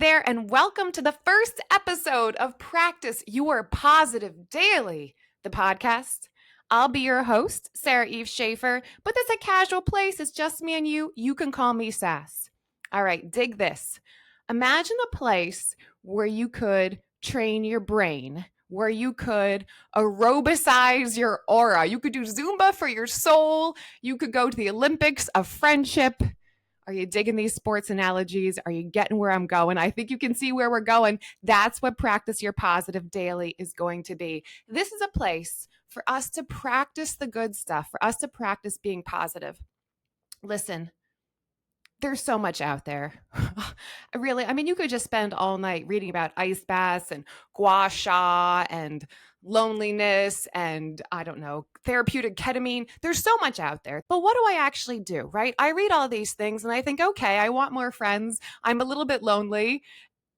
there, and welcome to the first episode of Practice Your Positive Daily, the podcast. I'll be your host, Sara Schaeffer, but it's a casual place. It's just me and you. You can call me Sass. All right, dig this. Imagine a place where you could train your brain, where you could aerobicize your aura. You could do Zumba for your soul. You could go to the Olympics of friendship. Are you digging these sports analogies? Are you getting where I'm going? I think you can see where we're going. That's what Practice Your Positive Daily is going to be. This is a place for us to practice the good stuff, for us to practice being positive. Listen, there's so much out there. Really, you could just spend all night reading about ice baths and gua sha and loneliness and I don't know, therapeutic ketamine. There's so much out there. But what do I actually do, right? I read all these things and I think, okay, I want more friends. I'm a little bit lonely.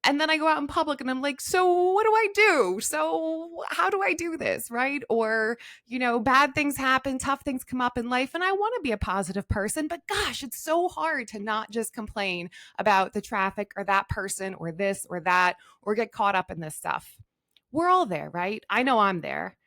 And then I go out in public and I'm like, so what do I do? So how do I do this? Right. Or, bad things happen, tough things come up in life, and I want to be a positive person. But gosh, it's so hard to not just complain about the traffic or that person or this or that, or get caught up in this stuff. We're all there, right? I know I'm there.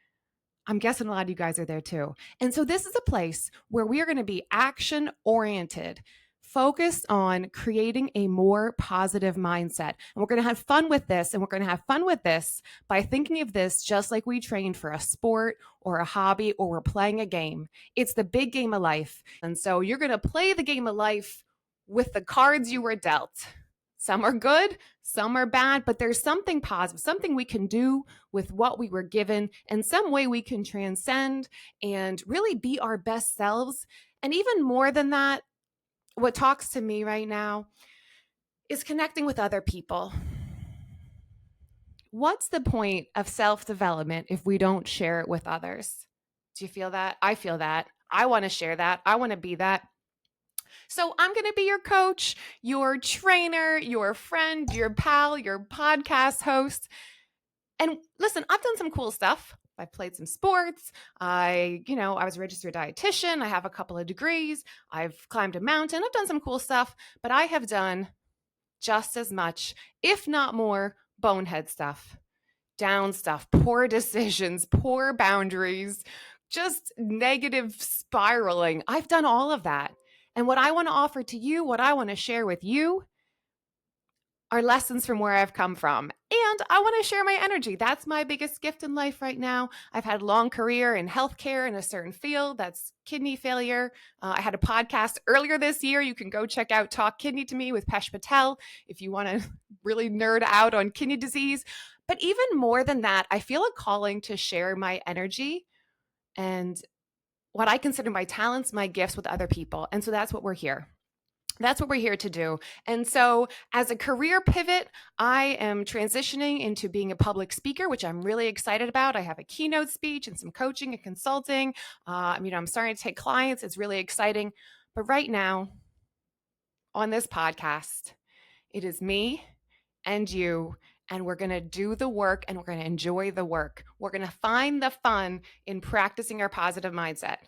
I'm guessing a lot of you guys are there too. And so this is a place where we are going to be action oriented, focused on creating a more positive mindset. And we're going to have fun with this. And we're going to have fun with this by thinking of this just like we train for a sport or a hobby or we're playing a game. It's the big game of life. And so you're going to play the game of life with the cards you were dealt. Some are good, some are bad, but there's something positive, something we can do with what we were given, and some way we can transcend and really be our best selves. And even more than that, what talks to me right now is connecting with other people. What's the point of self-development if we don't share it with others? Do you feel that? I feel that. I want to share that. I want to be that. So I'm going to be your coach, your trainer, your friend, your pal, your podcast host. And listen, I've done some cool stuff. I played some sports. I was a registered dietitian. I have a couple of degrees. I've climbed a mountain. I've done some cool stuff, but I have done just as much, if not more, bonehead stuff, down stuff, poor decisions, poor boundaries, just negative spiraling. I've done all of that. And what I want to offer to you, what I want to share with you are lessons from where I've come from. And I want to share my energy. That's my biggest gift in life right now. I've had a long career in healthcare in a certain field. That's kidney failure. I had a podcast earlier this year. You can go check out Talk Kidney to Me with Pesh Patel if you want to really nerd out on kidney disease. But even more than that, I feel a calling to share my energy and what I consider my talents, my gifts with other people. And so that's what we're here. That's what we're here to do. And so as a career pivot, I am transitioning into being a public speaker, which I'm really excited about. I have a keynote speech and some coaching and consulting. I'm starting to take clients. It's really exciting. But right now on this podcast, it is me and you, and we're going to do the work and we're going to enjoy the work. We're going to find the fun in practicing our positive mindset.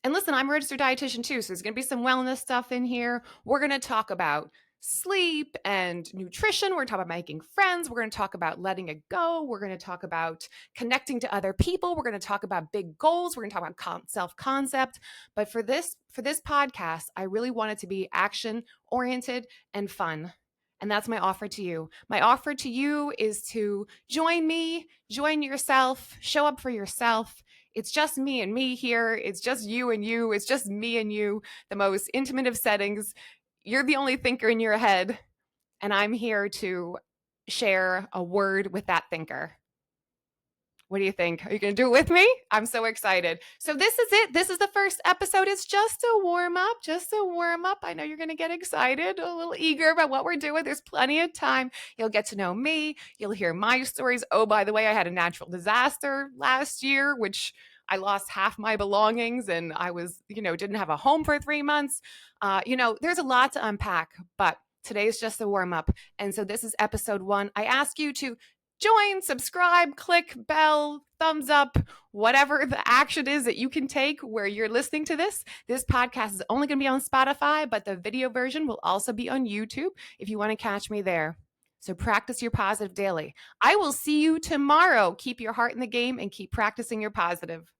And listen, I'm a registered dietitian too, so there's going to be some wellness stuff in here. We're going to talk about sleep and nutrition. We're going to talk about making friends. We're going to talk about letting it go. We're going to talk about connecting to other people. We're going to talk about big goals. We're going to talk about self-concept. But for this podcast, I really want it to be action-oriented and fun. And that's my offer to you. My offer to you is to join me, join yourself, show up for yourself. It's just me and me here. It's just you and you. It's just me and you, the most intimate of settings. You're the only thinker in your head. And I'm here to share a word with that thinker. What do you think? Are you going to do it with me? I'm so excited. So this is it. This is the first episode. It's just a warm up, I know you're going to get excited, a little eager about what we're doing. There's plenty of time. You'll get to know me. You'll hear my stories. Oh, by the way, I had a natural disaster last year, which I lost half my belongings and I was, didn't have a home for 3 months. There's a lot to unpack, but today's just a warm up. And so this is episode 1. I ask you to join, subscribe, click bell, thumbs up, whatever the action is that you can take where you're listening to this. This podcast is only going to be on Spotify, but the video version will also be on YouTube if you want to catch me there. So practice your positive daily. I will see you tomorrow. Keep your heart in the game and keep practicing your positive.